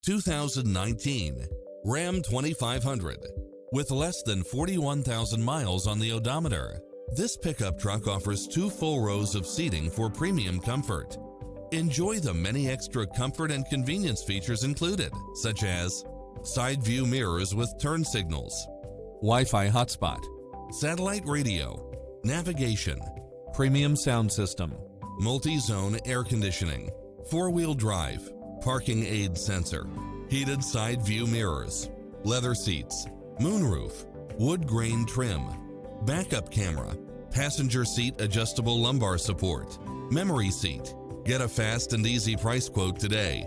2019 Ram 2500. With less than 41,000 miles on the odometer, this pickup truck offers 2 full rows of seating for premium comfort. Enjoy the many extra comfort and convenience features included, such as side view mirrors with turn signals, Wi-Fi hotspot, satellite radio, navigation, premium sound system, multi-zone air conditioning, 4-wheel drive, parking aid sensor, heated side view mirrors, leather seats, moonroof, wood grain trim, backup camera, passenger seat adjustable lumbar support, memory seat. Get a fast and easy price quote today